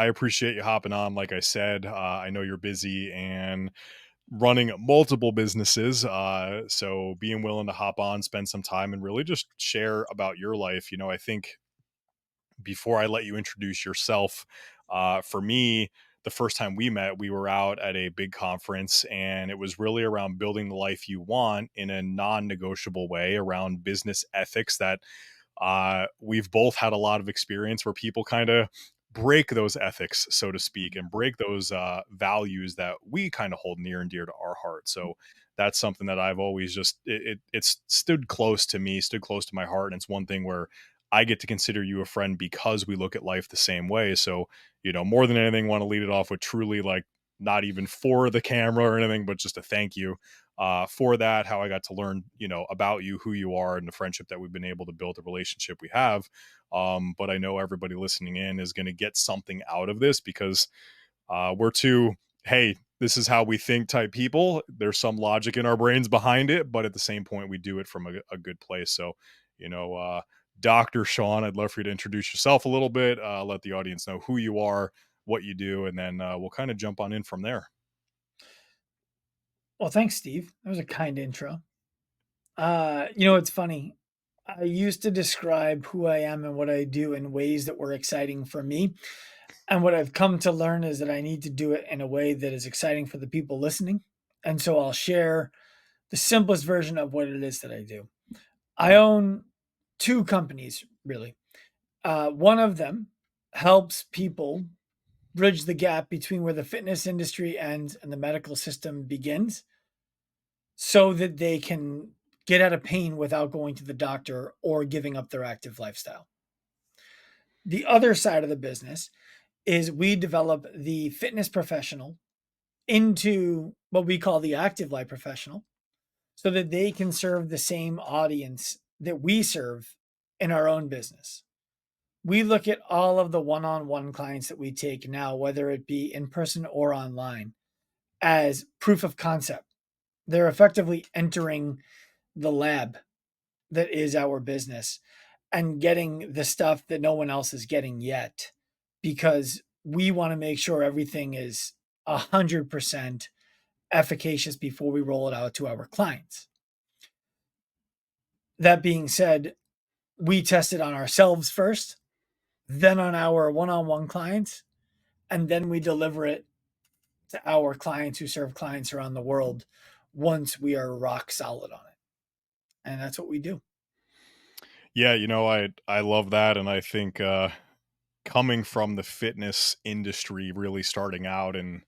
I appreciate you hopping on. Like I said, I know you're busy and running multiple businesses. So being willing to hop on, spend some time, and really just share about your life. I think before I let you introduce yourself, for me, the first time we met, we were out at a big conference, and it was really around building the life you want in a non negotiable way around business ethics that we've both had a lot of experience where people kind of break those ethics, so to speak, and break those values that we kind of hold near and dear to our heart. So that's something that I've always just it's stood close to me, stood close to my heart, and it's one thing where I get to consider you a friend because we look at life the same way. So more than anything, want to lead it off with truly like not even for the camera or anything, but just a thank you for that, how I got to learn, about you, who you are, and the friendship that we've been able to build, the relationship we have. But I know everybody listening in is going to get something out of this because we're two, hey, this is how we think type people. There's some logic in our brains behind it, but at the same point, we do it from a good place. So, you know, uh, Dr. Sean, I'd love for you to introduce yourself a little bit, let the audience know who you are, what you do, and then we'll kind of jump on in from there. Well, thanks, Steve. That was a kind intro. It's funny. I used to describe who I am and what I do in ways that were exciting for me. And what I've come to learn is that I need to do it in a way that is exciting for the people listening. And so I'll share the simplest version of what it is that I do. I own two companies, really. One of them helps people bridge the gap between where the fitness industry ends and the medical system begins so that they can get out of pain without going to the doctor or giving up their active lifestyle. The other side of the business is we develop the fitness professional into what we call the active life professional so that they can serve the same audience that we serve in our own business. We look at all of the one on one clients that we take now, whether it be in person or online, as proof of concept. They're effectively entering the lab that is our business and getting the stuff that no one else is getting yet because we want to make sure everything is 100% efficacious before we roll it out to our clients. That being said, we test it on ourselves first, then on our one on one clients, and then we deliver it to our clients who serve clients around the world once we are rock solid on it. And that's what we do. Yeah, I love that, and I think coming from the fitness industry, really starting out in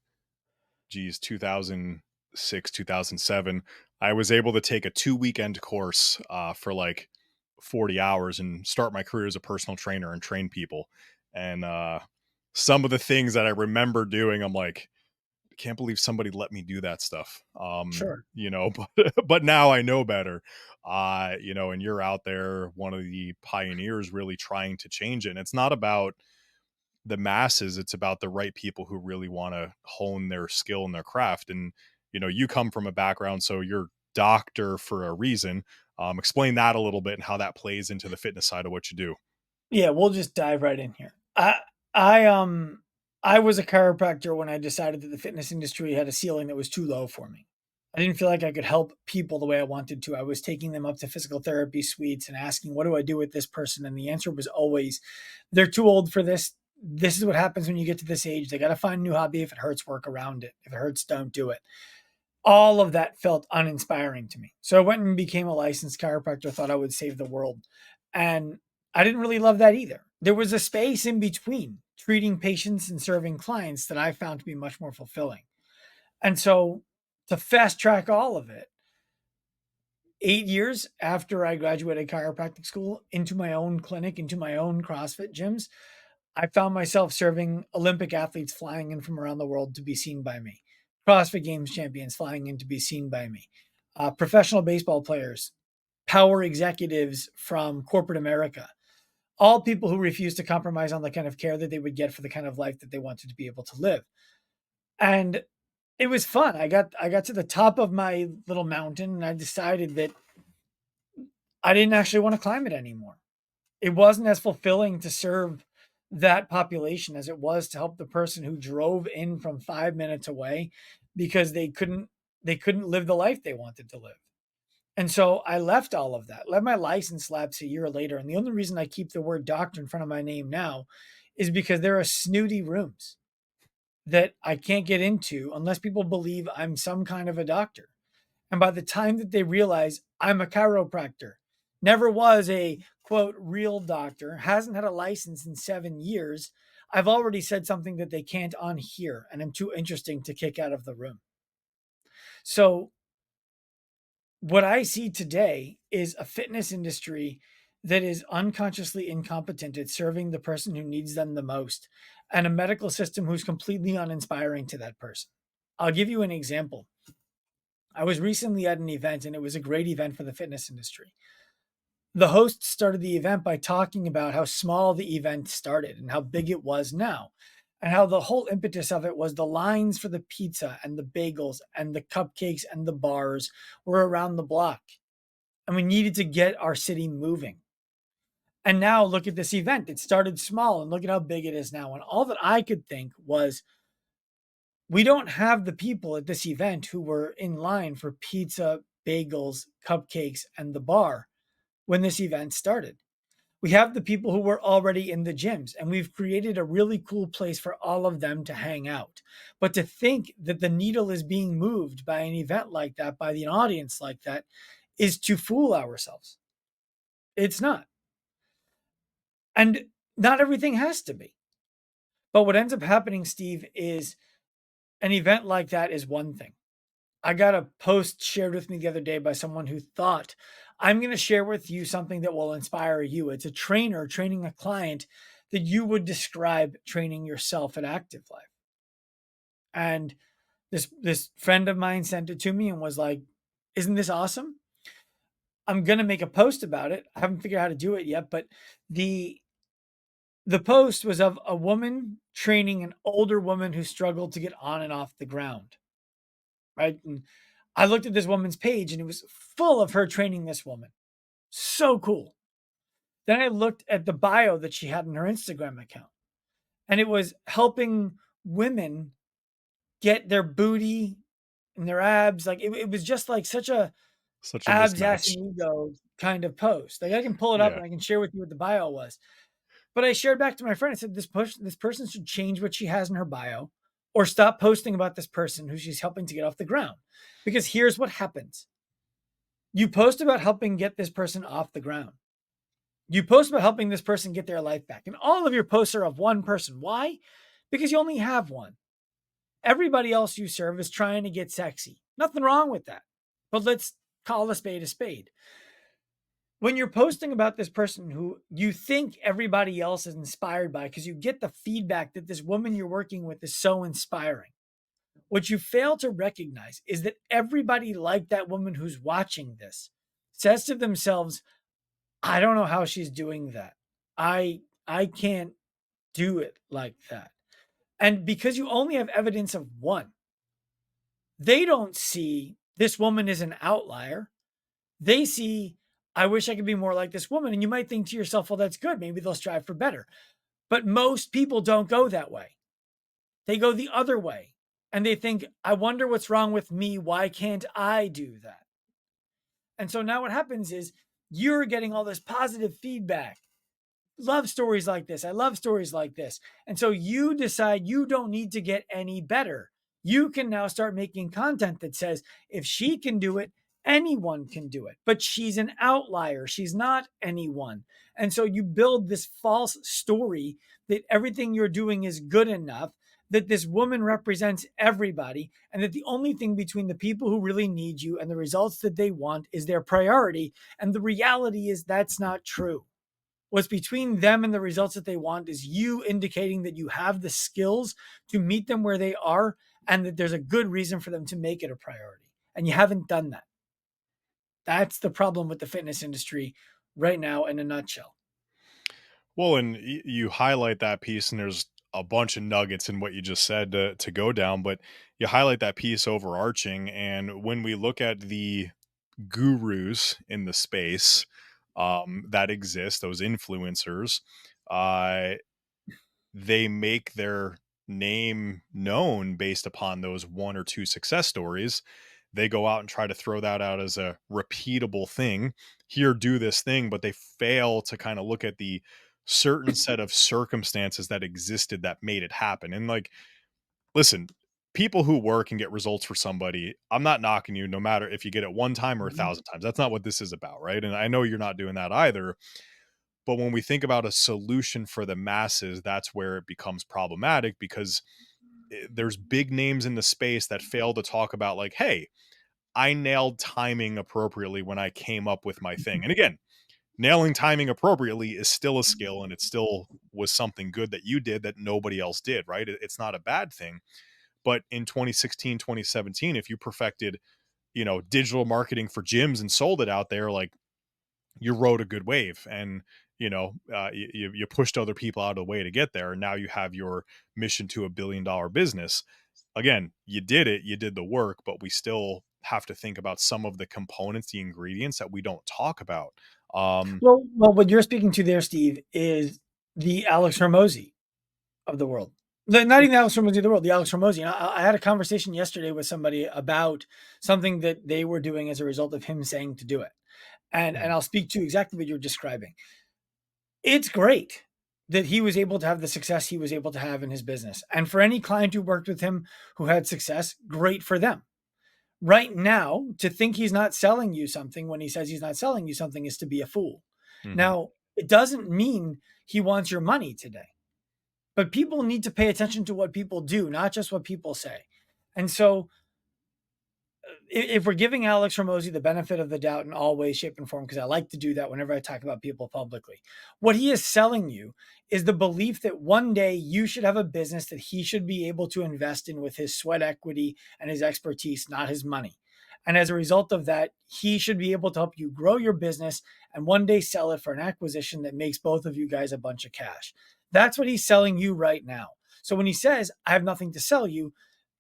2006, 2007, I was able to take a 2 weekend course for like 40 hours and start my career as a personal trainer and train people. And some of the things that I remember doing, I'm like, I can't believe somebody let me do that stuff. Sure. But now I know better. And you're out there, one of the pioneers really trying to change it. And it's not about the masses, it's about the right people who really want to hone their skill and their craft. And you come from a background, so you're doctor for a reason. Explain that a little bit and how that plays into the fitness side of what you do. Yeah, we'll just dive right in here. I I was a chiropractor when I decided that the fitness industry had a ceiling that was too low for me. I didn't feel like I could help people the way I wanted to. I was taking them up to physical therapy suites and asking, "What do I do with this person?" And the answer was always, "They're too old for this. This is what happens when you get to this age. They got to find a new hobby. If it hurts, work around it. If it hurts, don't do it." All of that felt uninspiring to me. So I went and became a licensed chiropractor, thought I would save the world. And I didn't really love that either. There was a space in between treating patients and serving clients that I found to be much more fulfilling. And so to fast track all of it, 8 years after I graduated chiropractic school into my own clinic, into my own CrossFit gyms, I found myself serving Olympic athletes flying in from around the world to be seen by me, CrossFit Games champions flying in to be seen by me, professional baseball players, power executives from corporate America, all people who refused to compromise on the kind of care that they would get for the kind of life that they wanted to be able to live. And it was fun. I got to the top of my little mountain and I decided that I didn't actually want to climb it anymore. It wasn't as fulfilling to serve that population as it was to help the person who drove in from 5 minutes away because they couldn't live the life they wanted to live. And so I left all of that, let my license lapse a year later. And the only reason I keep the word doctor in front of my name now is because there are snooty rooms that I can't get into unless people believe I'm some kind of a doctor. And by the time that they realize I'm a chiropractor, never was a quote real doctor, hasn't had a license in 7 years, I've already said something that they can't unhear and I'm too interesting to kick out of the room. So what I see today is a fitness industry that is unconsciously incompetent at serving the person who needs them the most, and a medical system who's completely uninspiring to that person. I'll give you an example. I was recently at an event, and it was a great event for the fitness industry. The host started the event by talking about how small the event started and how big it was now, and how the whole impetus of it was the lines for the pizza and the bagels and the cupcakes and the bars were around the block. And we needed to get our city moving. And now look at this event. It started small and look at how big it is now. And all that I could think was, we don't have the people at this event who were in line for pizza, bagels, cupcakes, and the bar when this event started. We have the people who were already in the gyms, and we've created a really cool place for all of them to hang out. But to think that the needle is being moved by an event like that, by an audience like that, is to fool ourselves. It's not. And not everything has to be. But what ends up happening, Steve, is an event like that is one thing. I got a post shared with me the other day by someone who thought, I'm going to share with you something that will inspire you. It's a trainer training a client that you would describe training yourself at Active Life. And this friend of mine sent it to me and was like, isn't this awesome? I'm going to make a post about it. I haven't figured out how to do it yet, but the the post was of a woman training an older woman who struggled to get on and off the ground, right? And I looked at this woman's page and it was full of her training this woman. So cool. Then I looked at the bio that she had in her Instagram account, and it was helping women get their booty and their abs. Like it was just like such a Such a abs, ass, mismatch. and ego kind of post. Like I can pull it up Yeah. and I can share with you what the bio was. But I shared back to my friend. I said, this person should change what she has in her bio or stop posting about this person who she's helping to get off the ground. Because here's what happens. You post about helping get this person off the ground. You post about helping this person get their life back. And all of your posts are of one person. Why? Because you only have one. Everybody else you serve is trying to get sexy. Nothing wrong with that. But let's call a spade a spade. When you're posting about this person who you think everybody else is inspired by because you get the feedback that this woman you're working with is so inspiring, what you fail to recognize is that everybody like that woman who's watching this says to themselves, I don't know how she's doing that. I can't do it like that. And because you only have evidence of one, they don't see this woman is an outlier. They see, I wish I could be more like this woman. And you might think to yourself, well, that's good. Maybe they'll strive for better. But most people don't go that way. They go the other way. And they think, I wonder what's wrong with me. Why can't I do that? And so now what happens is you're getting all this positive feedback. Love stories like this. I love stories like this. And so you decide you don't need to get any better. You can now start making content that says, if she can do it, anyone can do it. But she's an outlier. She's not anyone. And so you build this false story that everything you're doing is good enough, that this woman represents everybody, and that the only thing between the people who really need you and the results that they want is their priority. And the reality is that's not true. What's between them and the results that they want is you indicating that you have the skills to meet them where they are and that there's a good reason for them to make it a priority. And you haven't done that. That's the problem with the fitness industry right now in a nutshell. Well, and you highlight that piece, and there's a bunch of nuggets in what you just said to go down, but you highlight that piece overarching. And when we look at the gurus in the space that exist, those influencers, uh, they make their name known based upon those one or two success stories. They go out and try to throw that out as a repeatable thing. Here, do this thing, but they fail to kind of look at the certain set of circumstances that existed that made it happen. And like, listen, people who work and get results for somebody, I'm not knocking you no matter if you get it one time or a Mhm. thousand times. That's not what this is about, right? And I know you're not doing that either. But when we think about a solution for the masses, that's where it becomes problematic because there's big names in the space that fail to talk about, like, hey, I nailed timing appropriately when I came up with my thing. And again, nailing timing appropriately is still a skill and it still was something good that you did that nobody else did, right? It's not a bad thing. But in 2016, 2017, if you perfected, digital marketing for gyms and sold it out there, like, you rode a good wave and you pushed other people out of the way to get there, and now you have your mission to $1 billion business. Again, you did it, you did the work, but we still have to think about some of the components, the ingredients that we don't talk about. um Well, what you're speaking to there, Steve, is the Alex Hormozy of the world. Not even Alex Hormozy of the world, the Alex Hormozy. And I had a conversation yesterday with somebody about something that they were doing as a result of him saying to do it. And Mhm, I'll speak to exactly what you're describing. It's great that he was able to have the success he was able to have in his business. And for any client who worked with him who had success, great for them. Right now, to think he's not selling you something when he says he's not selling you something is to be a fool. mhm. Now, it doesn't mean he wants your money today, but people need to pay attention to what people do, not just what people say. And so if we're giving Alex Ramosi the benefit of the doubt in all ways, shape, and form, because I like to do that whenever I talk about people publicly, what he is selling you is the belief that one day you should have a business that he should be able to invest in with his sweat equity and his expertise, not his money. And as a result of that, he should be able to help you grow your business and one day sell it for an acquisition that makes both of you guys a bunch of cash. That's what he's selling you right now. So when he says, I have nothing to sell you,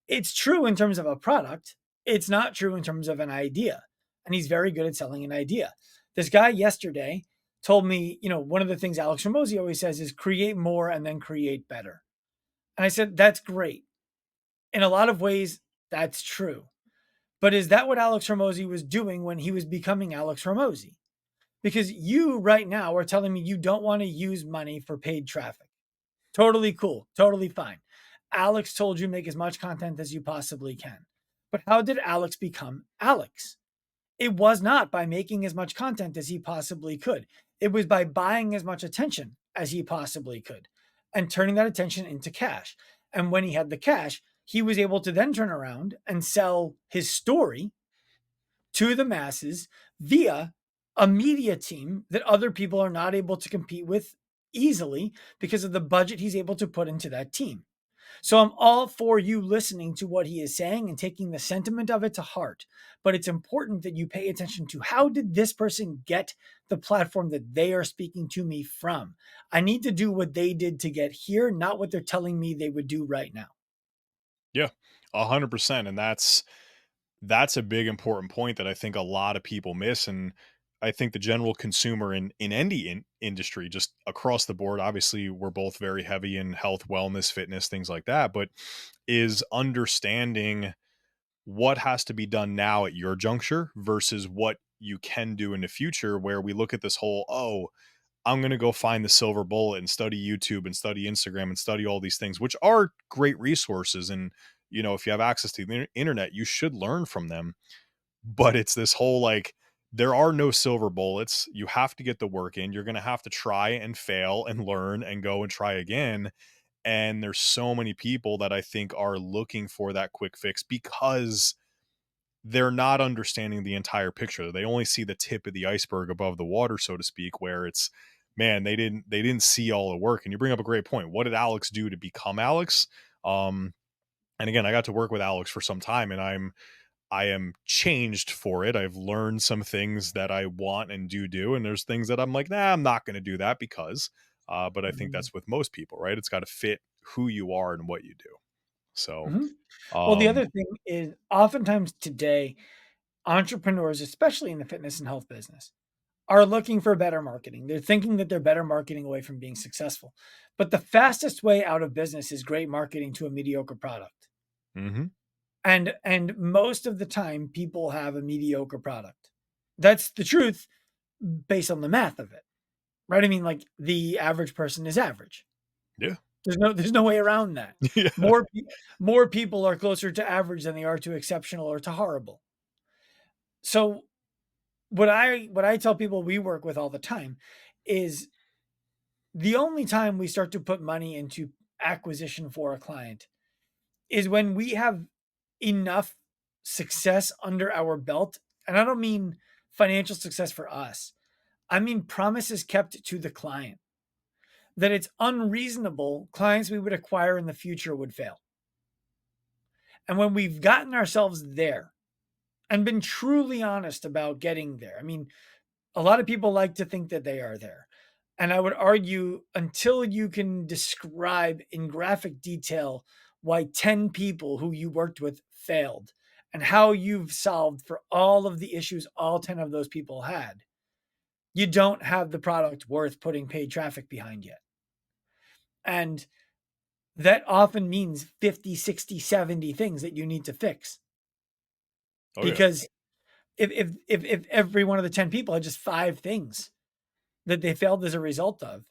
it's true in terms of a product. It's not true in terms of an idea. And he's very good at selling an idea. This guy yesterday told me, one of the things Alex Ramosi always says is create more and then create better. And I said, that's great. In a lot of ways, that's true. But is that what Alex Ramosi was doing when he was becoming Alex Ramosi? Because you right now are telling me you don't want to use money for paid traffic. Totally cool. Totally fine. Alex told you make as much content as you possibly can. But how did Alex become Alex? It was not by making as much content as he possibly could. It was by buying as much attention as he possibly could and turning that attention into cash. And when he had the cash, he was able to then turn around and sell his story to the masses via a media team that other people are not able to compete with easily because of the budget he's able to put into that team. So I'm all for you listening to what he is saying and taking the sentiment of it to heart. But it's important that you pay attention to how did this person get the platform that they are speaking to me from? I need to do what they did to get here, not what they're telling me they would do right now. Yeah, 100%. And that's a big important point that I think a lot of people miss. And I think the general consumer in any industry, just across the board, obviously we're both very heavy in health, wellness, fitness, things like that, but is understanding what has to be done now at your juncture versus what you can do in the future, where we look at this whole, oh, I'm going to go find the silver bullet and study YouTube and study Instagram and study all these things, which are great resources. And, if you have access to the internet, you should learn from them. But it's this whole, like, there are no silver bullets. You have to get the work in. You're going to have to try and fail and learn and go and try again. And there's so many people that I think are looking for that quick fix because they're not understanding the entire picture. They only see the tip of the iceberg above the water, so to speak, where it's, man, they didn't see all the work. And you bring up a great point. What did Alex do to become Alex? Um, and again, I got to work with Alex for some time, and I am changed for it. I've learned some things that I want and do, and there's things that I'm like, nah, I'm not going to do that because. But I think Mhm. that's with most people, right? It's got to fit who you are and what you do. So, Mhm. Well, the um, other thing is oftentimes today, entrepreneurs, especially in the fitness and health business, are looking for better marketing. They're thinking that they're better marketing away from being successful. But the fastest way out of business is great marketing to a mediocre product. Hmm. And most of the time people have a mediocre product. That's the truth based on the math of it. Right? I mean, like, the average person is average. Yeah. There's no way around that. Yeah. More more people are closer to average than they are to exceptional or to horrible. So what I tell people we work with all the time is the only time we start to put money into acquisition for a client is when we have enough success under our belt. And I don't mean financial success for us. I mean promises kept to the client, that it's unreasonable clients we would acquire in the future would fail. And when we've gotten ourselves there and been truly honest about getting there, I mean, a lot of people like to think that they are there. And I would argue until you can describe in graphic detail why 10 people who you worked with failed and how you've solved for all of the issues all 10 of those people had, you don't have the product worth putting paid traffic behind yet. And that often means 50, 60, 70 things that you need to fix. Oh yeah. Because if every one of the 10 people had just five things that they failed as a result of,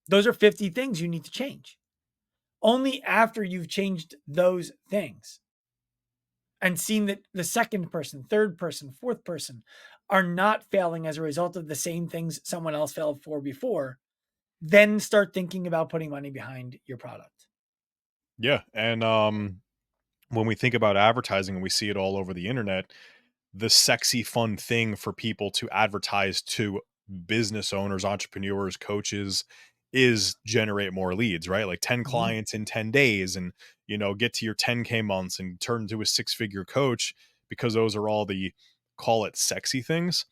those are 50 things you need to change. Only after you've changed those things and seen that the second person, third person, fourth person are not failing as a result of the same things someone else failed for before, then start thinking about putting money behind your product. Yeah. And when we think about advertising and we see it all over the internet, the sexy fun thing for people to advertise to business owners, entrepreneurs, coaches is generate more leads, right? Like 10 Mhm, clients in 10 days and, get to your 10K months and turn into a six-figure coach, because those are all the, call it, sexy things,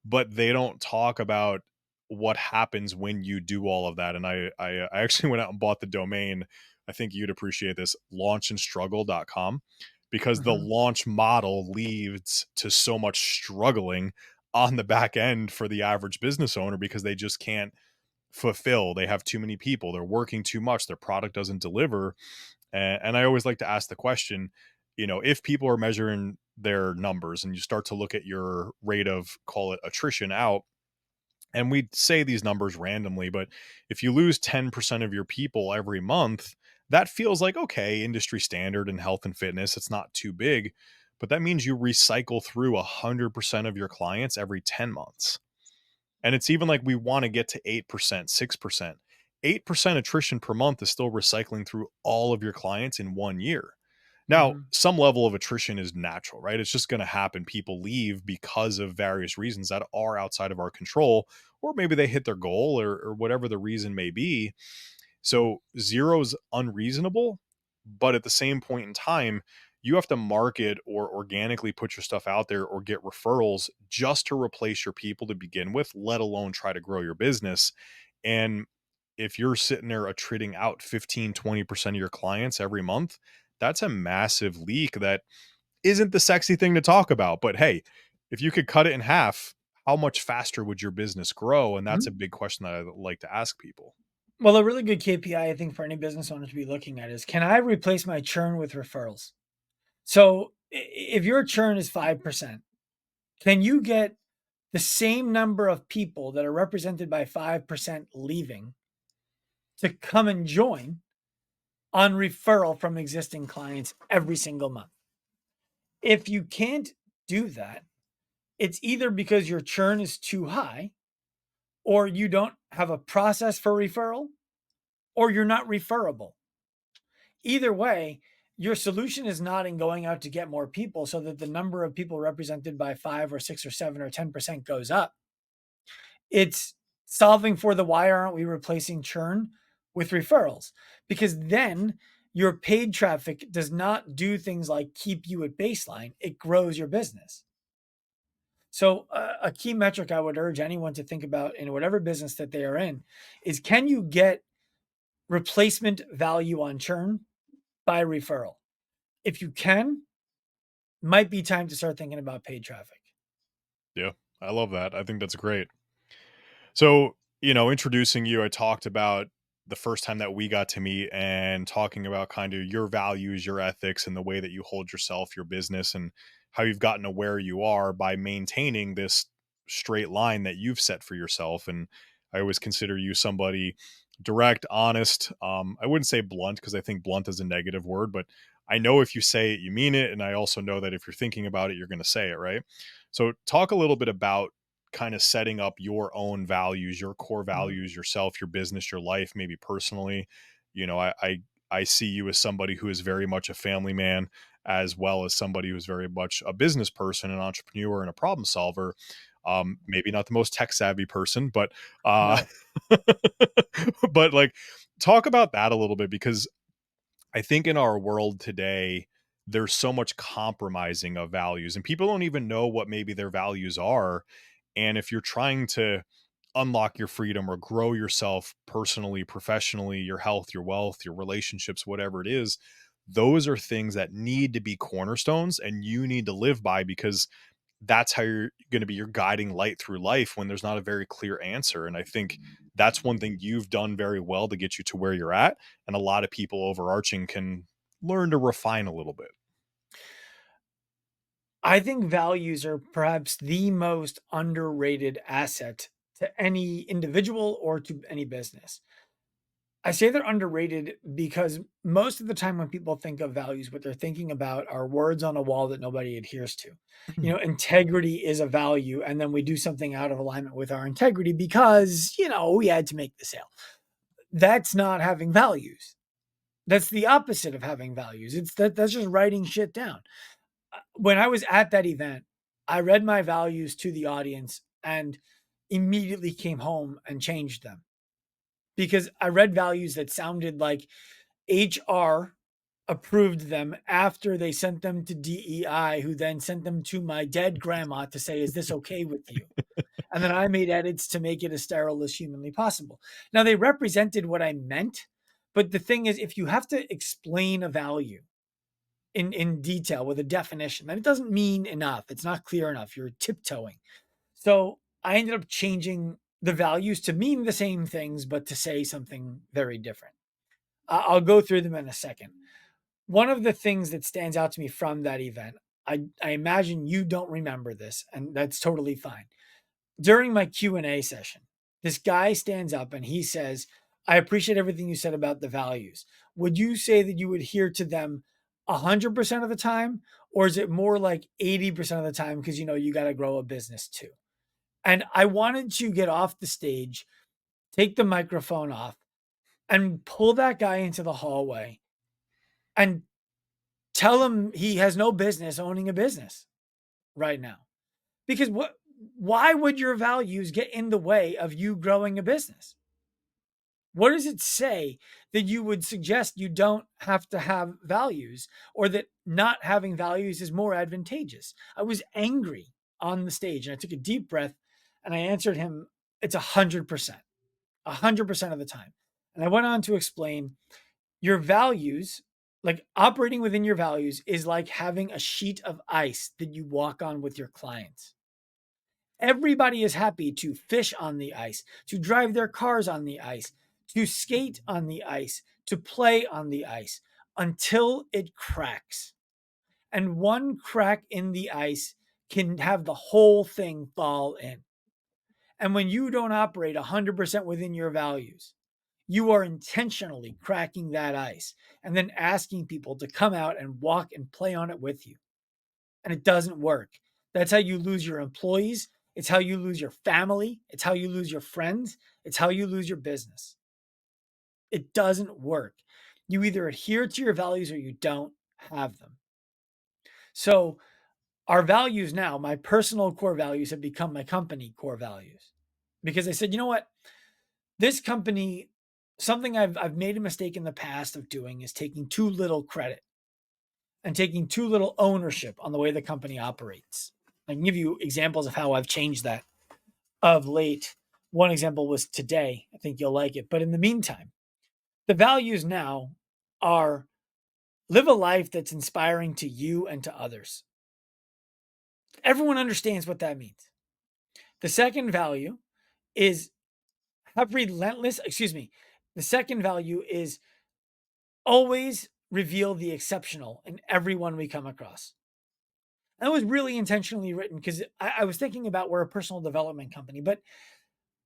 but they don't talk about what happens when you do all of that. And I actually went out and bought the domain. I think you'd appreciate this, launchandstruggle.com, because the mhm, launch model leads to so much struggling on the back end for the average business owner, because they just can't fulfill. They have too many people, they're working too much, their product doesn't deliver. And I always like to ask the question, if people are measuring their numbers and you start to look at your rate of, call it, attrition out, and we say these numbers randomly, but if you lose 10% of your people every month, that feels like okay, industry standard in health and fitness. It's not too big, but that means you recycle through 100% of your clients every 10 months. And it's even like we want to get to 8%, 6%. 8% attrition per month is still recycling through all of your clients in 1 year. Now, mhm, some level of attrition is natural, right? It's just going to happen. People leave because of various reasons that are outside of our control, or maybe they hit their goal, or whatever the reason may be. So zero's unreasonable, but at the same point in time, you have to market or organically put your stuff out there or get referrals just to replace your people to begin with, let alone try to grow your business. And if you're sitting there attriting out 15, 20% of your clients every month, that's a massive leak that isn't the sexy thing to talk about. But hey, if you could cut it in half, how much faster would your business grow? And that's a mhm. big question that I like to ask people. Well, a really good KPI, I think, for any business owner to be looking at is, can I replace my churn with referrals? So if your churn is 5%, can you get the same number of people that are represented by 5% leaving to come and join on referral from existing clients every single month? If you can't do that, it's either because your churn is too high, or you don't have a process for referral, or you're not referable. Either way, your solution is not in going out to get more people so that the number of people represented by 5 or 6 or 7 or 10% goes up. It's solving for the why aren't we replacing churn with referrals? Because then your paid traffic does not do things like keep you at baseline, it grows your business. So, a key metric I would urge anyone to think about in whatever business that they are in is, can you get replacement value on churn by referral? If you can, might be time to start thinking about paid traffic. Yeah. I love that. I think that's great. So, introducing you, I talked about the first time that we got to meet and talking about kind of your values, your ethics, and the way that you hold yourself, your business, and how you've gotten to where you are by maintaining this straight line that you've set for yourself. And I always consider you somebody direct, honest. I wouldn't say blunt because I think blunt is a negative word, but I know if you say it, you mean it. And I also know that if you're thinking about it, you're going to say it, right? So, talk a little bit about kind of setting up your own values, your core Mhm. values, yourself, your business, your life, maybe personally. I see you as somebody who is very much a family man, as well as somebody who's very much a business person, an entrepreneur, and a problem solver. Maybe not the most tech savvy person, but No. but like talk about that a little bit because I think in our world today, there's so much compromising of values, and people don't even know what maybe their values are. And if you're trying to unlock your freedom or grow yourself personally, professionally, your health, your wealth, your relationships, whatever it is, those are things that need to be cornerstones and you need to live by because that's how you're going to be your guiding light through life when there's not a very clear answer. And I think that's one thing you've done very well to get you to where you're at. And a lot of people overarching can learn to refine a little bit. I think values are perhaps the most underrated asset to any individual or to any business. I say they're underrated because most of the time when people think of values, what they're thinking about are words on a wall that nobody adheres to. Integrity is a value, and then we do something out of alignment with our integrity because, we had to make the sale. That's not having values. That's the opposite of having values. That's just writing shit down. When I was at that event, I read my values to the audience and immediately came home and changed them because I read values that sounded like HR approved them after they sent them to DEI, who then sent them to my dead grandma to say, "Is this okay with you?" And then I made edits to make it as sterile as humanly possible. Now, they represented what I meant, but the thing is, if you have to explain a value in detail with a definition, then it doesn't mean enough. It's not clear enough. You're tiptoeing. So I ended up changing the values to mean the same things, but to say something very different. I'll go through them in a second. One of the things that stands out to me from that event, I imagine you don't remember this, and that's totally fine. During my Q&A session, this guy stands up and he says, "I appreciate everything you said about the values. Would you say that you adhere to them 100% of the time, or is it more like 80% of the time because you got to grow a business too?" And I wanted to get off the stage, take the microphone off, and pull that guy into the hallway and tell him he has no business owning a business right now. Because why would your values get in the way of you growing a business? What does it say that you would suggest you don't have to have values or that not having values is more advantageous? I was angry on the stage and I took a deep breath and I answered him, "It's 100%, 100% of the time." And I went on to explain your values, like operating within your values, is like having a sheet of ice that you walk on with your clients. Everybody is happy to fish on the ice, to drive their cars on the ice, to skate on the ice, to play on the ice until it cracks. And one crack in the ice can have the whole thing fall in. And when you don't operate 100% within your values, you are intentionally cracking that ice and then asking people to come out and walk and play on it with you. And it doesn't work. That's how you lose your employees. It's how you lose your family. It's how you lose your friends. It's how you lose your business. It doesn't work. You either adhere to your values or you don't have them. So, our values now, my personal core values have become my company core values because I said, you know what? This company, something I've made a mistake in the past of doing is taking too little credit and taking too little ownership on the way the company operates. I can give you examples of how I've changed that of late. One example was today. I think you'll like it. But in the meantime, the values now are live a life that's inspiring to you and to others. Everyone understands what that means. The second value is have relentless, excuse me. The second value is always reveal the exceptional in everyone we come across. That was really intentionally written because I was thinking about we're a personal development company, but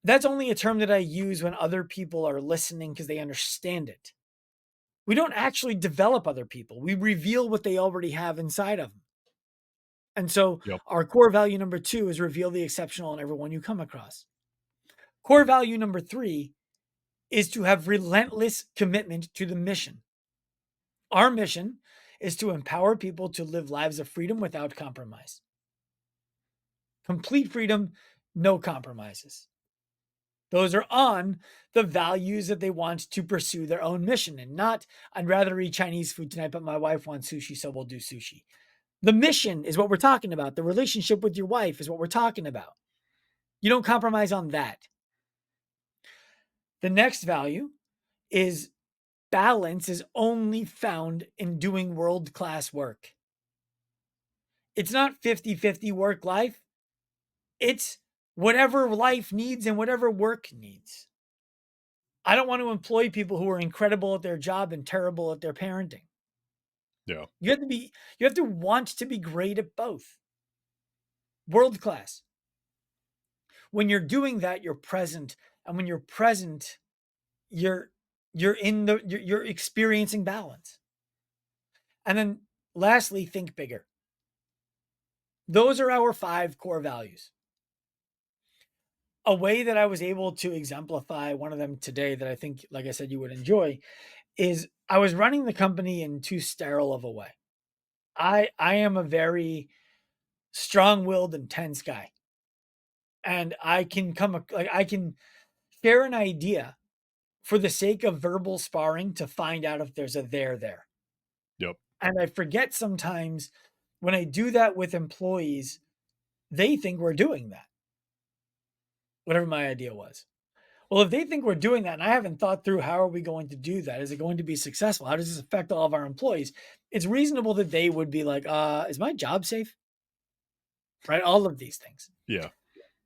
that's only a term that I use when other people are listening because they understand it. We don't actually develop other people. We reveal what they already have inside of them. And so Yep. our core value number 2 is reveal the exceptional in everyone you come across. Core value number 3 is to have relentless commitment to the mission. Our mission is to empower people to live lives of freedom without compromise. Complete freedom, no compromises. Those are on the values that they want to pursue their own mission and not, I'd rather eat Chinese food tonight, but my wife wants sushi, so we'll do sushi. The mission is what we're talking about. The relationship with your wife is what we're talking about. You don't compromise on that. The next value is balance is only found in doing world class work. It's not 50-50 work life, it's whatever life needs and whatever work needs. I don't want to employ people who are incredible at their job and terrible at their parenting. Yeah. You have to want to be great at both. World class. When you're doing that, you're present. And when you're present, you're you're experiencing balance. And then lastly, think bigger. Those are our 5 core values. A way that I was able to exemplify one of them today that I think, like I said, you would enjoy is I was running the company in too sterile of a way. I am a very strong-willed, intense guy, and I can share an idea for the sake of verbal sparring to find out if there's a there there. Yep. And I forget sometimes when I do that with employees, they think we're doing that, whatever my idea was. Well, if they think we're doing that and I haven't thought through how are we going to do that? Is it going to be successful? How does this affect all of our employees? It's reasonable that they would be like, is my job safe? Right? All of these things. Yeah.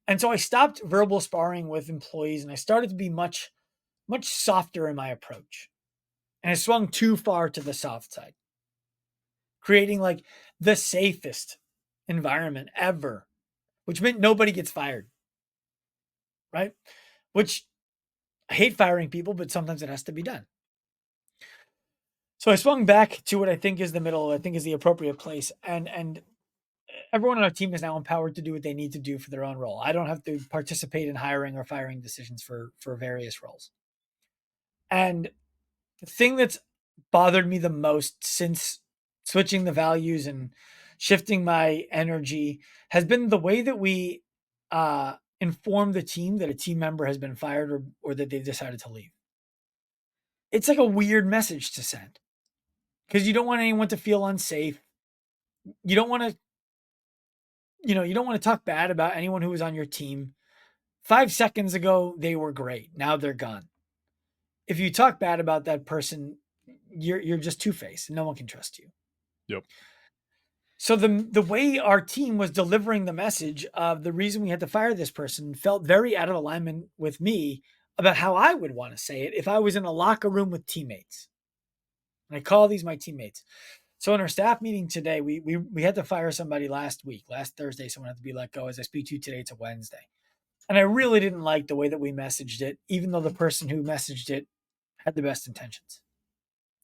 And so I stopped verbal sparring with employees and I started to be much softer in my approach. And I swung too far to the soft side, creating like the safest environment ever, which meant nobody gets fired, right? Which I hate firing people, but sometimes it has to be done. So I swung back to what I think is the middle, I think is the appropriate place. And everyone on our team is now empowered to do what they need to do for their own role. I don't have to participate in hiring or firing decisions for various roles. And the thing that's bothered me the most since switching the values and shifting my energy has been the way that we inform the team that a team member has been fired or that they've decided to leave. It's like a weird message to send because you don't want anyone to feel unsafe. You don't want to, you don't want to talk bad about anyone who was on your team. 5 seconds ago, they were great. Now they're gone. If you talk bad about that person, you're just two-faced and no one can trust you. Yep. So the way our team was delivering the message of the reason we had to fire this person felt very out of alignment with me about how I would want to say it if I was in a locker room with teammates. And I call these my teammates. So in our staff meeting today, we had to fire somebody last week, last Thursday. Someone had to be let go. As I speak to you today, it's a Wednesday. And I really didn't like the way that we messaged it, even though the person who messaged it had the best intentions.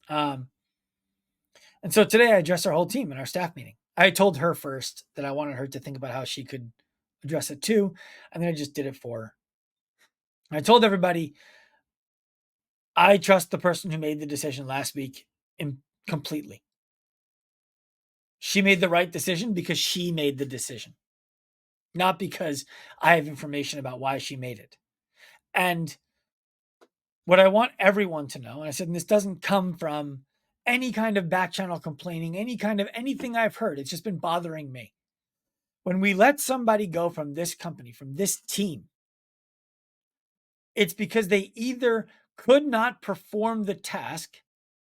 And so today I addressed our whole team in our staff meeting. I told her first that I wanted her to think about how she could address it too. And then I just did it for her. I told everybody, I trust the person who made the decision last week completely. She made the right decision because she made the decision, not because I have information about why she made it. And what I want everyone to know, and I said, and this doesn't come from any kind of back channel complaining, any kind of anything I've heard. It's just been bothering me. When we let somebody go from this company, from this team, it's because they either could not perform the task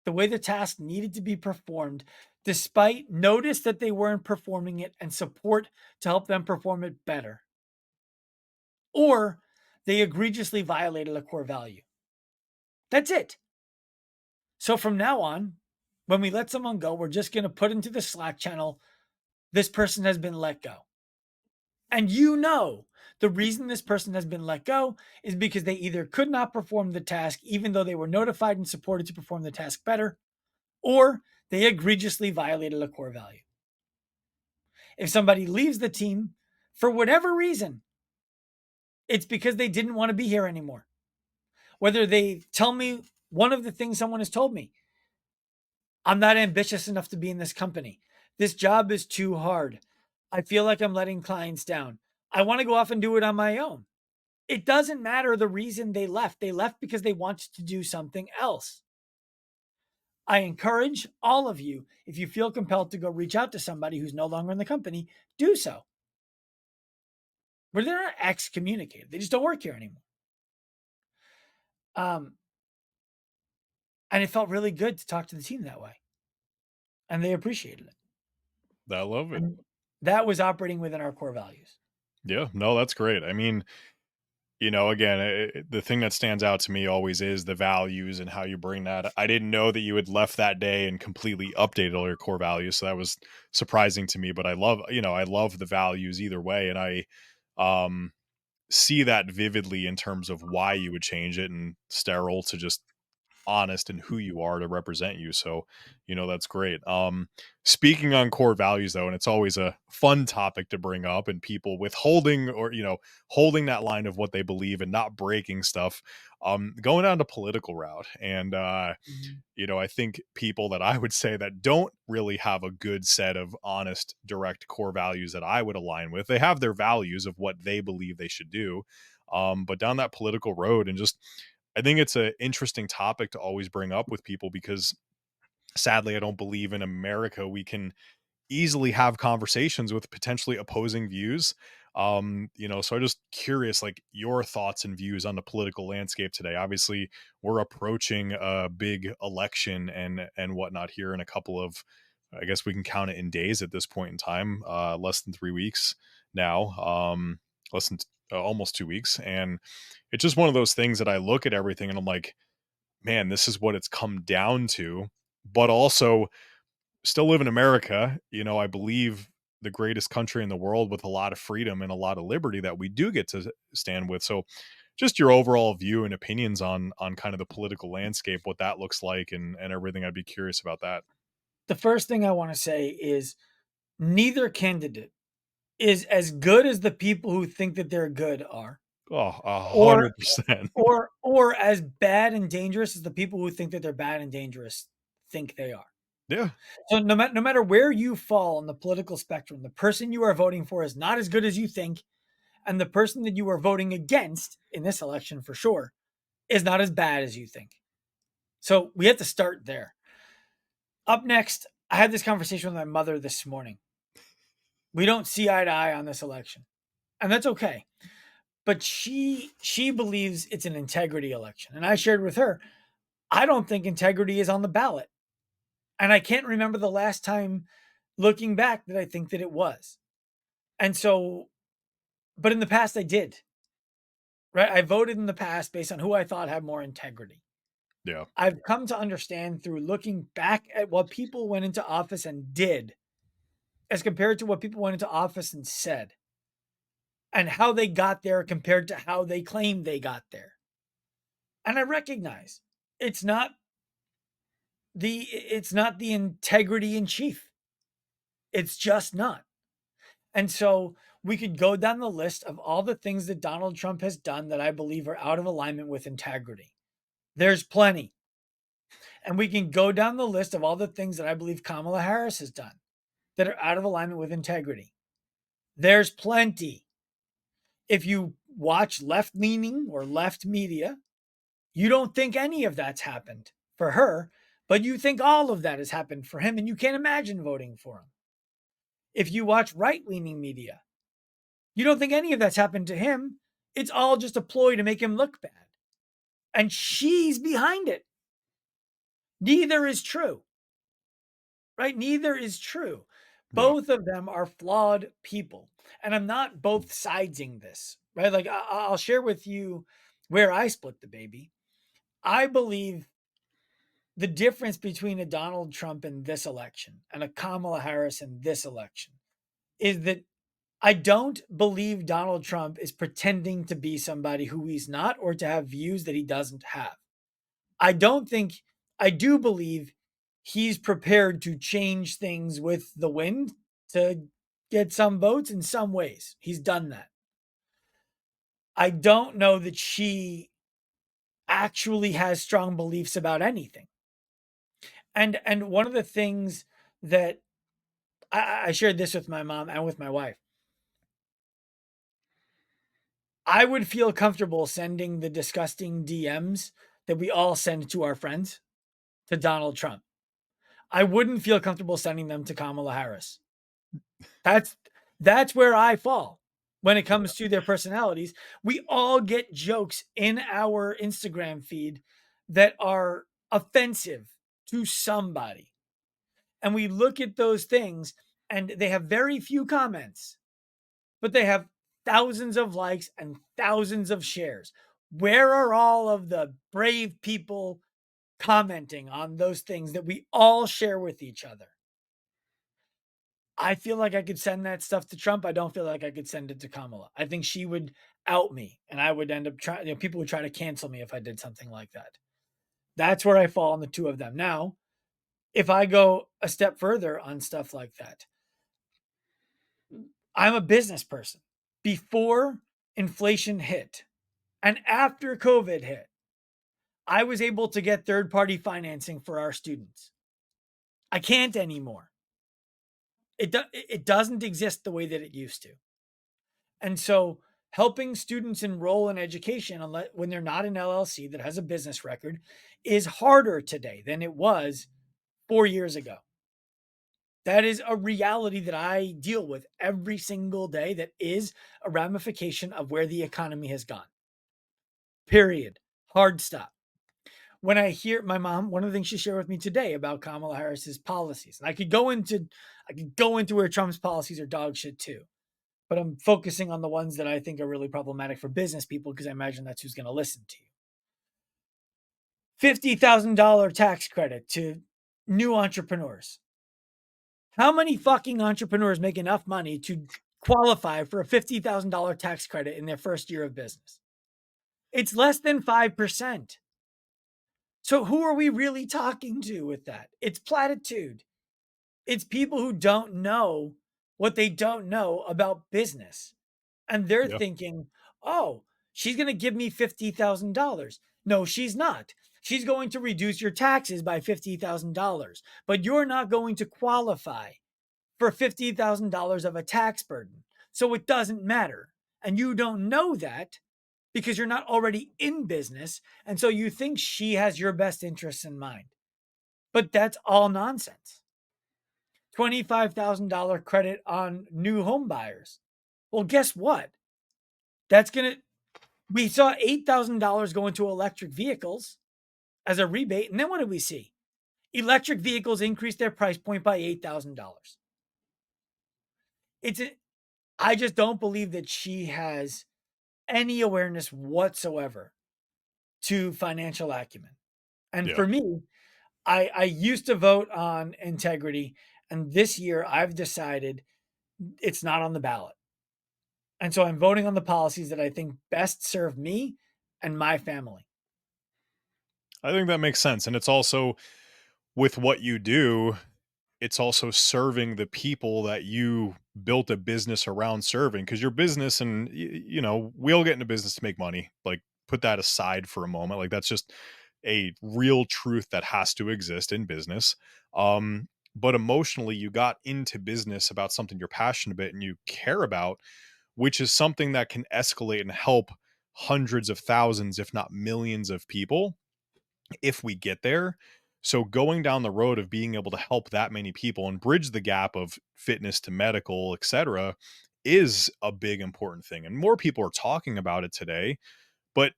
the way the task needed to be performed, despite notice that they weren't performing it and support to help them perform it better. or they egregiously violated a core value. That's it. So from now on, when we let someone go, we're just going to put into the Slack channel, this person has been let go. And you know, the reason this person has been let go is because they either could not perform the task, even though they were notified and supported to perform the task better, or they egregiously violated a core value. If somebody leaves the team for whatever reason, it's because they didn't want to be here anymore. Whether they tell me one of the things someone has told me, I'm not ambitious enough to be in this company. This job is too hard. I feel like I'm letting clients down. I want to go off and do it on my own. It doesn't matter the reason they left. They left because they wanted to do something else. I encourage all of you, if you feel compelled to go reach out to somebody who's no longer in the company, do so. But they're not excommunicated. They just don't work here anymore. Um, and it felt really good to talk to the team that way. And they appreciated it. I love it. And that was operating within our core values. Yeah, no, that's great. I mean, again, the thing that stands out to me always is the values and how you bring that. I didn't know that you had left that day and completely updated all your core values, so that was surprising to me. But I love the values either way, and I um, see that vividly in terms of why you would change it and sterile to just honest in who you are to represent you. So, that's great. Speaking on core values though, and it's always a fun topic to bring up and people withholding or, holding that line of what they believe and not breaking stuff. Going down to political route. And Mhm. I think people that I would say that don't really have a good set of honest, direct core values that I would align with. They have their values of what they believe they should do. But down that political road and just I think it's an interesting topic to always bring up with people because sadly I don't believe in America we can easily have conversations with potentially opposing views. So I'm just curious, like your thoughts and views on the political landscape today. Obviously, we're approaching a big election and whatnot here in a couple of, I guess we can count it in days at this point in time, less than 3 weeks now, less than almost 2 weeks, and it's just one of those things that I look at everything and I'm like, man, this is what it's come down to. But also, still live in America, I believe the greatest country in the world with a lot of freedom and a lot of liberty that we do get to stand with. So just your overall view and opinions on kind of the political landscape, what that looks like and everything. I'd be curious about that. The first thing I want to say is neither candidate is as good as the people who think that they're good are, Oh, a or 100%. or as bad and dangerous as the people who think that they're bad and dangerous think they are. Yeah. So no matter where you fall on the political spectrum, the person you are voting for is not as good as you think, and the person that you are voting against in this election for sure is not as bad as you think. So we have to start there. Up next, I had this conversation with my mother this morning. We don't see eye to eye on this election, and that's okay. But she believes it's an integrity election, and I shared with her, I don't think integrity is on the ballot, and I can't remember the last time looking back that I think that it was. And so, but in the past, I did. Right, I voted in the past based on who I thought had more integrity. Yeah. I've come to understand through looking back at what people went into office and did as compared to what people went into office and said, and how they got there compared to how they claimed they got there. And I recognize it's not the integrity in chief. It's just not. And so we could go down the list of all the things that Donald Trump has done that I believe are out of alignment with integrity. There's plenty. And we can go down the list of all the things that I believe Kamala Harris has done that are out of alignment with integrity. There's plenty. If you watch left leaning or left media, you don't think any of that's happened for her, but you think all of that has happened for him, and you can't imagine voting for him. If you watch right leaning media, you don't think any of that's happened to him. It's all just a ploy to make him look bad. And she's behind it. Neither is true, right? Neither is true. Yeah. Both of them are flawed people. And I'm not both sidesing this, right? Like I'll share with you where I split the baby. I believe the difference between a Donald Trump in this election and a Kamala Harris in this election is that I don't believe Donald Trump is pretending to be somebody who he's not or to have views that he doesn't have. I don't think, I do believe he's prepared to change things with the wind to get some votes in some ways. He's done that. I don't know that she actually has strong beliefs about anything. And one of the things that I shared this with my mom and with my wife. I would feel comfortable sending the disgusting DMs that we all send to our friends to Donald Trump. I wouldn't feel comfortable sending them to Kamala Harris. That's that's where I fall when it Yeah. comes to their personalities. We all get jokes in our Instagram feed that are offensive to somebody. And we look at those things and they have very few comments, but they have thousands of likes and thousands of shares. Where are all of the brave people commenting on those things that we all share with each other? I feel like I could send that stuff to Trump. I don't feel like I could send it to Kamala. I think she would out me and I would end up trying, people would try to cancel me if I did something like that. That's where I fall on the two of them. Now, if I go a step further on stuff like that, I'm a business person. Before inflation hit and after COVID hit, I was able to get third party financing for our students. I can't anymore. It doesn't exist the way that it used to. And so helping students enroll in education when they're not an LLC that has a business record is harder today than it was 4 years ago. That is a reality that I deal with every single day. That is a ramification of where the economy has gone. Period. Hard stop. When I hear my mom, one of the things she shared with me today about Kamala Harris's policies, and I could go into where Trump's policies are dog shit too, but I'm focusing on the ones that I think are really problematic for business people because I imagine that's who's going to listen to you. $50,000 tax credit to new entrepreneurs. How many fucking entrepreneurs make enough money to qualify for a $50,000 tax credit in their first year of business? It's less than 5%. So who are we really talking to with that? It's platitude. It's people who don't know what they don't know about business. And they're Yeah. thinking, oh, she's going to give me $50,000. No, she's not. She's going to reduce your taxes by $50,000, but you're not going to qualify for $50,000 of a tax burden. So it doesn't matter. And you don't know that because you're not already in business. And so you think she has your best interests in mind. But that's all nonsense. $25,000 credit on new home buyers. Well, guess what? That's going to, we saw $8,000 go into electric vehicles as a rebate. And then what did we see? Electric vehicles increased their price point by $8,000. It's, a, I just don't believe that she has any awareness whatsoever to financial acumen. And Yeah. for me, I used to vote on integrity. And this year I've decided it's not on the ballot. And so I'm voting on the policies that I think best serve me and my family. I think that makes sense. And it's also with what you do, it's also serving the people that you built a business around serving because your business and we all get into business to make money. Like put that aside for a moment. Like that's just a real truth that has to exist in business. But emotionally you got into business about something you're passionate about and you care about, which is something that can escalate and help hundreds of thousands if not millions of people if we get there. So going down the road of being able to help that many people and bridge the gap of fitness to medical, etc., is a big important thing. And more people are talking about it today, but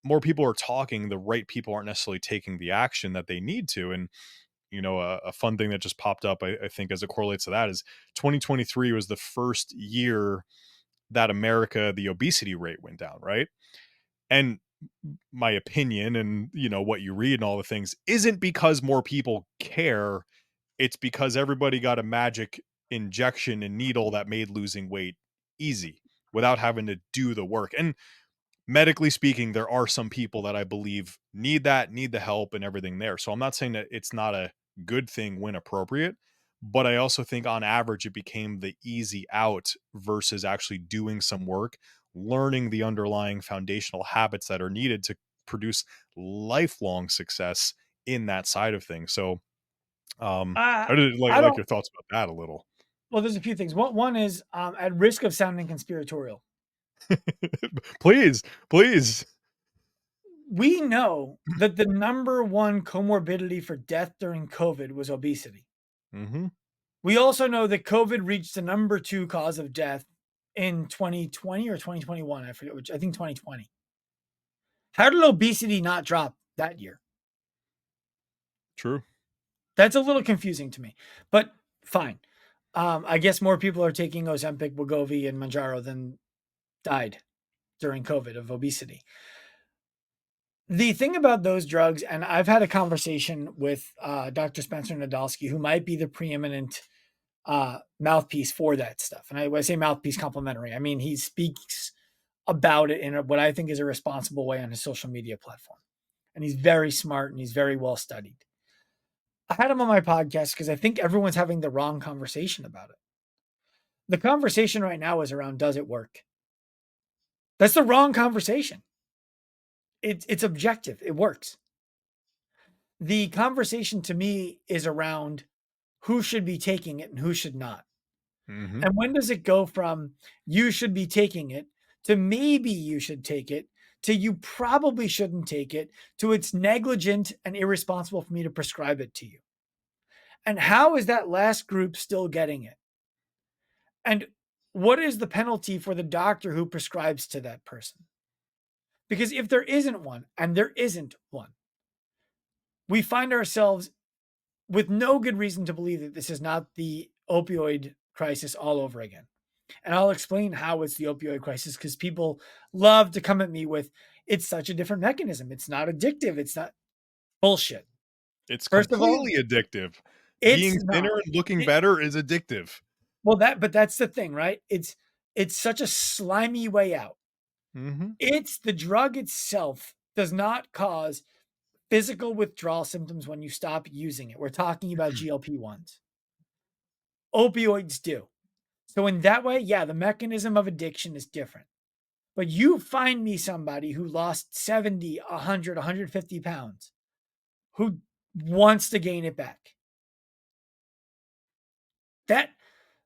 more people are talking, the right people aren't necessarily taking the action that they need to. And a fun thing that just popped up, I think, as it correlates to that is 2023 was the first year that America, the obesity rate went down, right? And my opinion and, what you read and all the things isn't because more people care, it's because everybody got a magic injection and needle that made losing weight easy without having to do the work. And medically speaking, there are some people that I believe need the help and everything there. So I'm not saying that it's not a good thing when appropriate, but I also think on average it became the easy out versus actually doing some work, learning the underlying foundational habits that are needed to produce lifelong success in that side of things. So Uh, I did I like don't your thoughts about that a little. well, there's a few things. One is, at risk of sounding conspiratorial, Please, please. we know that the number one comorbidity for death during COVID was obesity. Hmm. We also know that COVID reached the number 2 cause of death in 2020 or 2021, I forget which, I think 2020. How did obesity not drop that year? True. That's a little confusing to me, but fine. I guess more people are taking Ozempic, Wegovy, and Mounjaro than died during COVID of obesity. The thing about those drugs, and I've had a conversation with Dr. Spencer Nadolsky, who might be the preeminent mouthpiece for that stuff. And when I say mouthpiece complimentary, I mean he speaks about it in what I think is a responsible way on his social media platform. And he's very smart and he's very well studied. I had him on my podcast because I think everyone's having the wrong conversation about it. The conversation right now is around, does it work? That's the wrong conversation. It's objective. It works. The conversation to me is around who should be taking it and who should not. Hmm. And when does it go from you should be taking it to maybe you should take it to you probably shouldn't take it to it's negligent and irresponsible for me to prescribe it to you? And how is that last group still getting it? And what is the penalty for the doctor who prescribes to that person? Because if there isn't one, and there isn't one, we find ourselves with no good reason to believe that this is not the opioid crisis all over again. And I'll explain how it's the opioid crisis because people love to come at me with it's such a different mechanism. It's not addictive. It's not bullshit. It's First of all, completely addictive. it's Being thinner not. and looking It, better is addictive. well, but that's the thing, right? It's such a slimy way out. Mhm. It's the drug itself does not cause physical withdrawal symptoms when you stop using it. We're talking about GLP-1s. Opioids do. So in that way, yeah, the mechanism of addiction is different. But you find me somebody who lost 70, 100, 150 pounds who wants to gain it back. That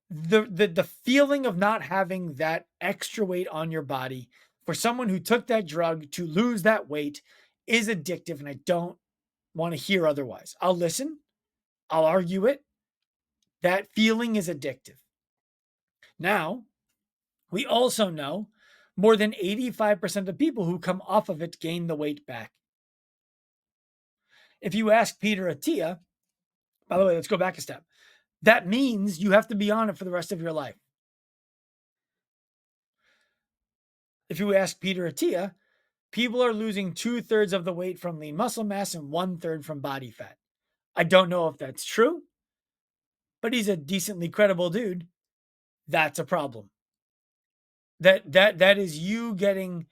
the feeling of not having that extra weight on your body for someone who took that drug to lose that weight is addictive, and I don't want to hear otherwise. I'll listen, I'll argue it. That feeling is addictive. Now, we also know more than 85% of people who come off of it gain the weight back. If you ask Peter Attia, by the way, let's go back a step. That means you have to be on it for the rest of your life. If you ask Peter Attia, people are losing 2/3 of the weight from lean muscle mass and 1/3 from body fat. I don't know if that's true, but he's a decently credible dude. That's a problem. That is you getting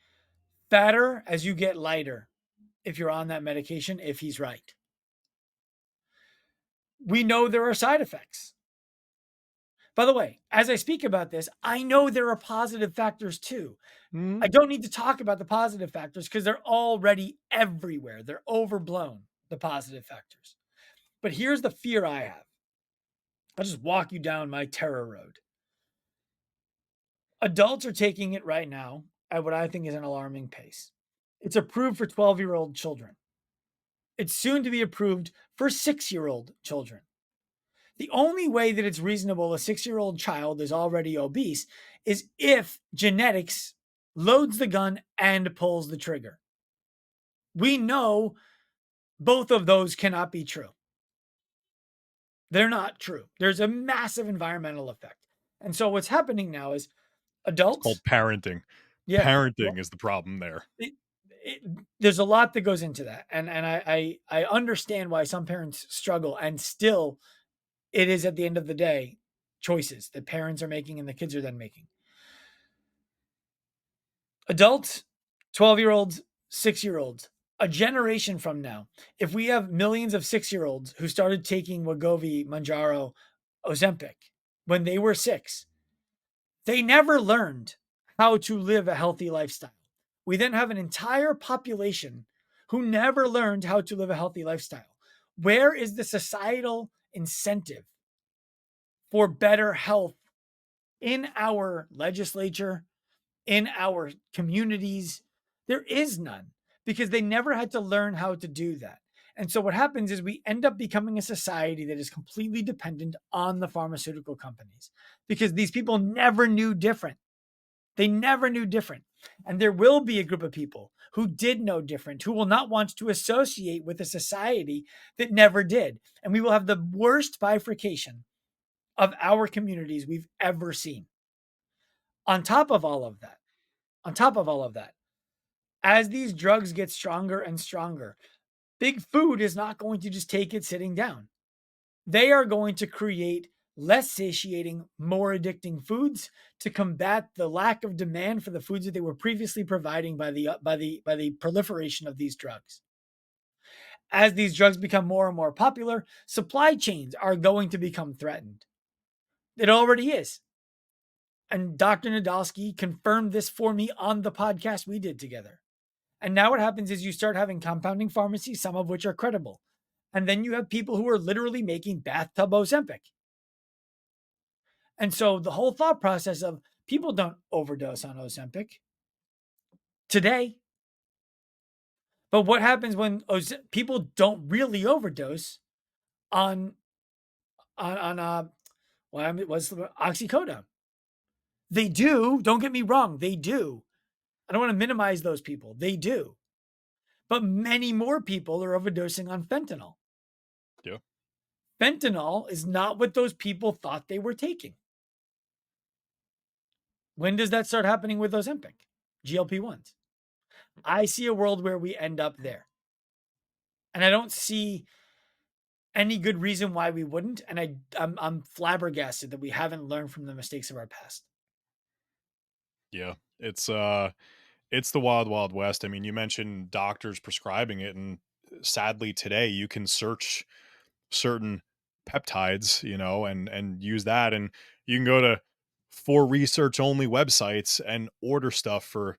fatter as you get lighter if you're on that medication, if he's right. We know there are side effects. By the way, as I speak about this, I know there are positive factors too. Mhm. I don't need to talk about the positive factors because they're already everywhere. They're overblown, the positive factors. But here's the fear I have. I'll just walk you down my terror road. Adults are taking it right now at what I think is an alarming pace. It's approved for 12-year-old children. It's soon to be approved for 6-year-old children. The only way that it's reasonable a 6-year-old child is already obese is if genetics loads the gun and pulls the trigger. We know both of those cannot be true. They're not true. There's a massive environmental effect. And so what's happening now is It's called Adults, parenting. yeah. Parenting Well, is the problem there. it, it, there's a lot that goes into that, and I understand why some parents struggle, and still, it is at the end of the day choices that parents are making and the kids are then making. Adults, 12-year-olds, 6-year-olds, a generation from now, if we have millions of 6-year-olds who started taking Wegovy, Manjaro, Ozempic when they were 6, they never learned how to live a healthy lifestyle. We then have an entire population who never learned how to live a healthy lifestyle. Where is the societal incentive for better health in our legislature, in our communities? There is none because they never had to learn how to do that. And so what happens is we end up becoming a society that is completely dependent on the pharmaceutical companies because these people never knew different. They never knew different. And there will be a group of people who did know different, who will not want to associate with a society that never did. And we will have the worst bifurcation of our communities we've ever seen. On top of all of that, on top of all of that, as these drugs get stronger and stronger, big food is not going to just take it sitting down. They are going to create less satiating, more addicting foods to combat the lack of demand for the foods that they were previously providing by the proliferation of these drugs. As these drugs become more and more popular, supply chains are going to become threatened. It already is. And Dr. Nadolsky confirmed this for me on the podcast we did together. And now what happens is you start having compounding pharmacies, some of which are credible. And then you have people who are literally making bathtub Ozempic. And so the whole thought process of people don't overdose on Ozempic today. But what happens when people don't really overdose on what's the oxycodone? They do. Don't get me wrong. They do. I don't want to minimize those people. They do. But many more people are overdosing on fentanyl. Yeah. Fentanyl is not what those people thought they were taking. When does that start happening with Ozempic? GLP-1s. I see a world where we end up there. And I don't see any good reason why we wouldn't. And I'm flabbergasted that we haven't learned from the mistakes of our past. Yeah. It's the wild, wild west. I mean, you mentioned doctors prescribing it, and sadly today you can search certain peptides, and use that, and you can go to for research only websites and order stuff for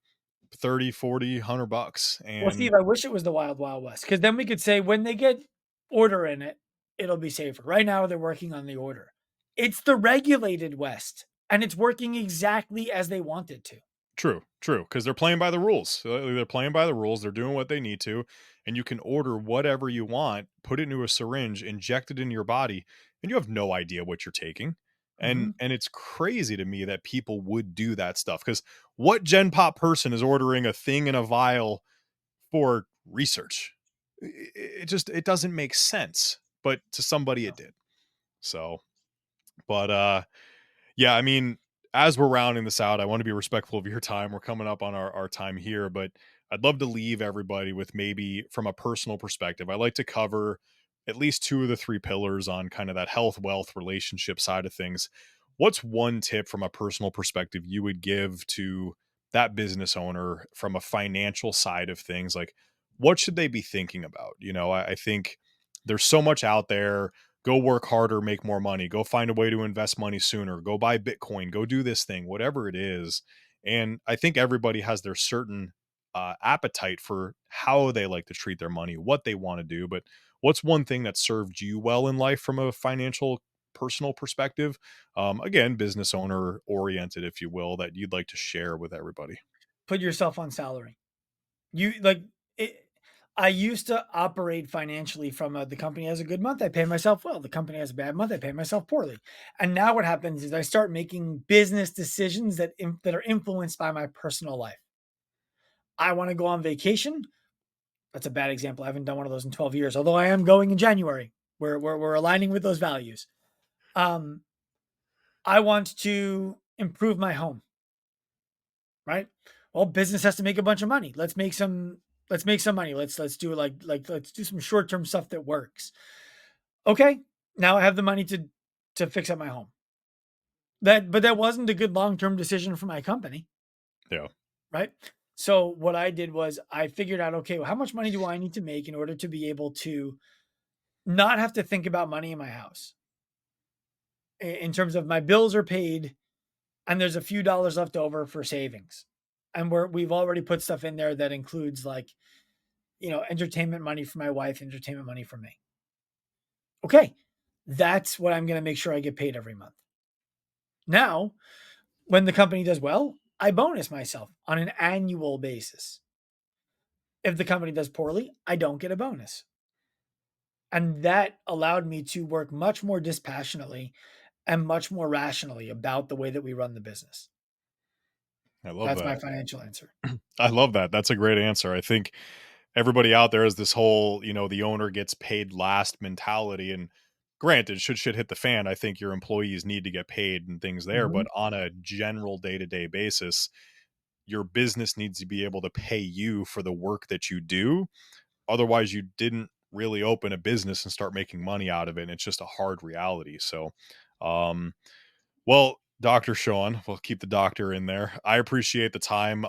30, 40, $100. Well, And Steve, I wish it was the wild, wild west because then we could say when they get order in it, it'll be safer. Right now, they're working on the order. It's the regulated west, and it's working exactly as they want it to. true, true, because they're playing by the rules. They're playing by the rules. They're doing what they need to, and you can order whatever you want, put it into a syringe, inject it into your body, and you have no idea what you're taking. And Mm-hmm. and it's crazy to me that people would do that stuff. Because what Gen Pop person is ordering a thing in a vial for research? It doesn't make sense. But to somebody, it did. So, but yeah, I mean, as we're rounding this out, I want to be respectful of your time. We're coming up on our time here, but I'd love to leave everybody with maybe from a personal perspective. I like to cover at least two of the three pillars on kind of that health, wealth, relationship side of things. What's one tip from a personal perspective you would give to that business owner from a financial side of things? Like, what should they be thinking about? I think there's so much out there. Go work harder, make more money, go find a way to invest money sooner, go buy Bitcoin, go do this thing, whatever it is. And I think everybody has their certain appetite for how they like to treat their money, what they want to do. But what's one thing that served you well in life from a financial, personal perspective? Again, business owner oriented, if you will, that you'd like to share with everybody. Put yourself on salary. You like it. I used to operate financially from the company has a good month, I pay myself well. The company has a bad month, I pay myself poorly. And now what happens is I start making business decisions that are influenced by my personal life. I want to go on vacation. That's a bad example. I haven't done one of those in 12 years, although I am going in January. We're aligning with those values. Um, I want to improve my home. right? Well, business has to make a bunch of money. Let's make some money. Let's do let's do some short-term stuff that works. Okay, now I have the money to fix up my home. That wasn't a good long-term decision for my company, Yeah. right? So what I did was I figured out, okay, well, how much money do I need to make in order to be able to not have to think about money in my house? In terms of my bills are paid and there's a few dollars left over for savings. And we've already put stuff in there that includes like, entertainment money for my wife, entertainment money for me. Okay. That's what I'm going to make sure I get paid every month. Now, when the company does well, I bonus myself on an annual basis. If the company does poorly, I don't get a bonus. And that allowed me to work much more dispassionately and much more rationally about the way that we run the business. I love That's that. my financial answer. I love that. That's a great answer. I think everybody out there has this whole, the owner gets paid last mentality. And granted, should shit hit the fan, I think your employees need to get paid and things there. Mhm. But on a general day to day basis, your business needs to be able to pay you for the work that you do. Otherwise, you didn't really open a business and start making money out of it. And it's just a hard reality. So, um, well, Dr. Sean, we'll keep the doctor in there. I appreciate the time.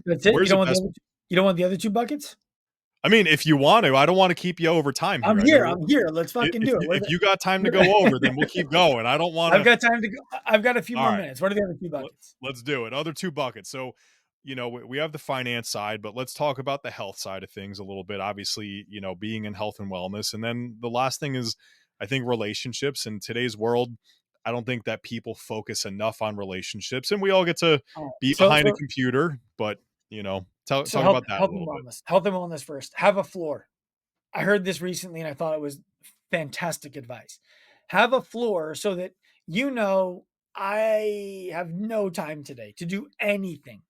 That's it? You Where's the don't want the best? other 2 you don't want the other 2 buckets? I mean, if you want to, I don't want to keep you over time I'm here. I know here, I'm here, let's fucking if do it. you What are if you got time to go the over, then we'll keep going. I don't want I've to. got time to go. I've got a few All more right. minutes. What are the other 2 let, buckets? let's do it. Other two buckets. So, we have the finance side, but let's talk about the health side of things a little bit. Obviously, being in health and wellness. And then the last thing is, I think relationships in today's world. I don't think that people focus enough on relationships, and we all get to Oh, be so behind a so computer, but so talk health about that a health and little bit. wellness. Health and wellness first. Have a floor. I heard this recently and I thought it was fantastic advice. Have a floor so that you know I have no time today to do anything.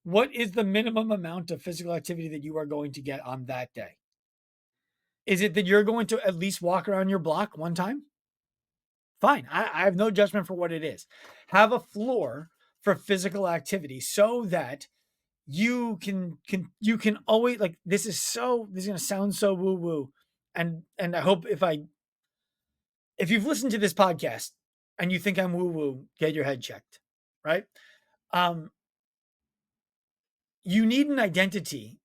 What is the minimum amount of physical activity that you are going to get on that day? Is it that you're going to at least walk around your block one time? Fine. I have no judgment for what it is. Have a floor for physical activity so that you can always like this is gonna sound so woo woo. And I hope if you've listened to this podcast and you think I'm woo woo, get your head checked. Right? Um, you need an identity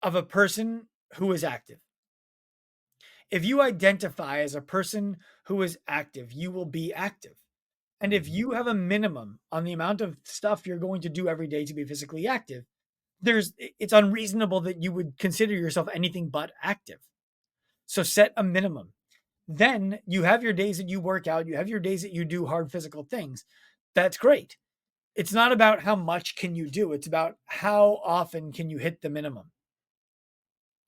of a person who is active. If you identify as a person who is active, you will be active. And if Mhm. you have a minimum on the amount of stuff you're going to do every day to be physically active, it's unreasonable that you would consider yourself anything but active. So set a minimum. Then you have your days that you work out, you have your days that you do hard physical things. That's great. It's not about how much can you do, it's about how often can you hit the minimum.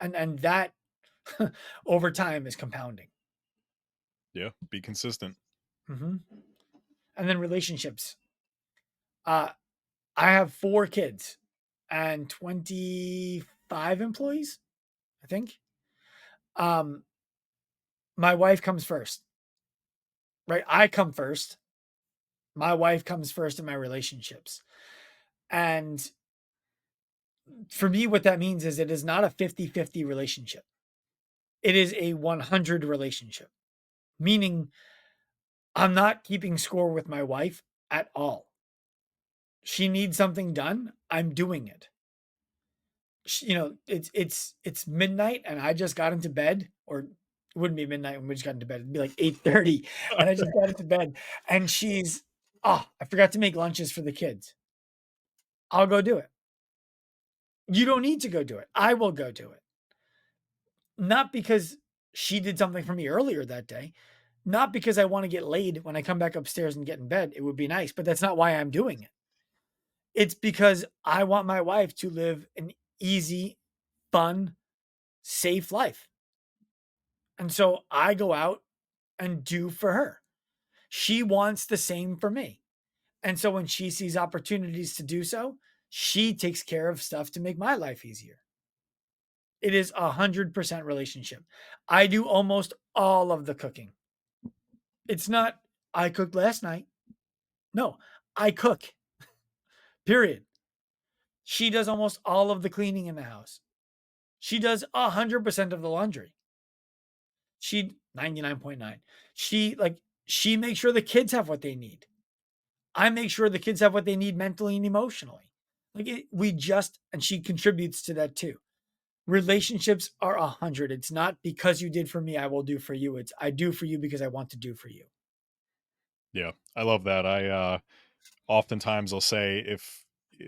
And that over time is compounding. Yeah, be consistent. Mhm. And then relationships. Uh, I have 4 kids and 25 employees, I think. Um, my wife comes first, right? I come first. My wife comes first in my relationships. And for me, what that means is it is not a 50-50 relationship. It is a 100 relationship, meaning I'm not keeping score with my wife at all. She needs something done. I'm doing it. It's midnight and I just got into bed, or it wouldn't be midnight when we just got into bed. It'd be like 8:30 and I just got into bed and I forgot to make lunches for the kids. I'll go do it. You don't need to go do it. I will go do it. Not because she did something for me earlier that day, not because I want to get laid when I come back upstairs and get in bed. It would be nice, but that's not why I'm doing it. It's because I want my wife to live an easy, fun, safe life. And so I go out and do for her. She wants the same for me. And so when she sees opportunities to do so, she takes care of stuff to make my life easier. It is 100% relationship. I do almost all of the cooking. It's not, I cooked last night. No, I cook, period. She does almost all of the cleaning in the house. She does 100% of the laundry. She 99.9. She makes sure the kids have what they need. I make sure the kids have what they need mentally and emotionally. We just and she contributes to that too. Relationships are 100. It's not because you did for me, I will do for you. It's I do for you because I want to do for you. Yeah, I love that. Oftentimes I'll say if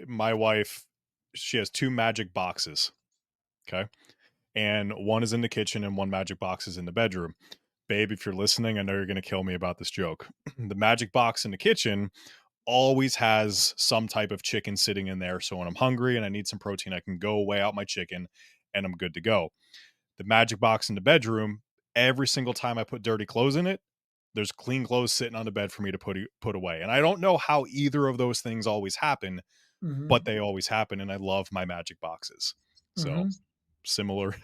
my wife, she has 2 magic boxes, okay? And one is in the kitchen and one magic box is in the bedroom. Babe, if you're listening, I know you're gonna kill me about this joke. The magic box in the kitchen always has some type of chicken sitting in there, so when I'm hungry and I need some protein, I can go weigh out my chicken and I'm good to go. The magic box in the bedroom, every single time I put dirty clothes in it, there's clean clothes sitting on the bed for me to put away. And I don't know how either of those things always happen, but Mhm. they always happen, and I love my magic boxes. So Mhm.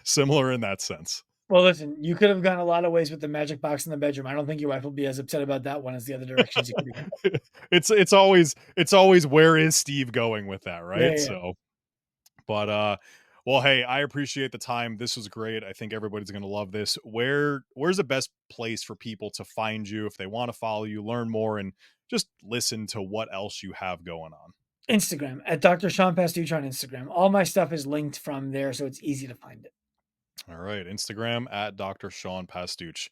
similar in that sense. Well, listen, you could have gone a lot of ways with the magic box in the bedroom. I don't think your wife will be as upset about that one as the other directions you could have gone. It's always where is Steve going with that, Yeah, right? yeah, yeah. So, but well, hey, I appreciate the time. This was great. I think everybody's going to love this. Where's the best place for people to find you if they want to follow you, learn more, and just listen to what else you have going on? Instagram at Dr. Sean Pastuch on Instagram. All my stuff is linked from there, so it's easy to find it. All right, Instagram at Dr. Sean Pastuch.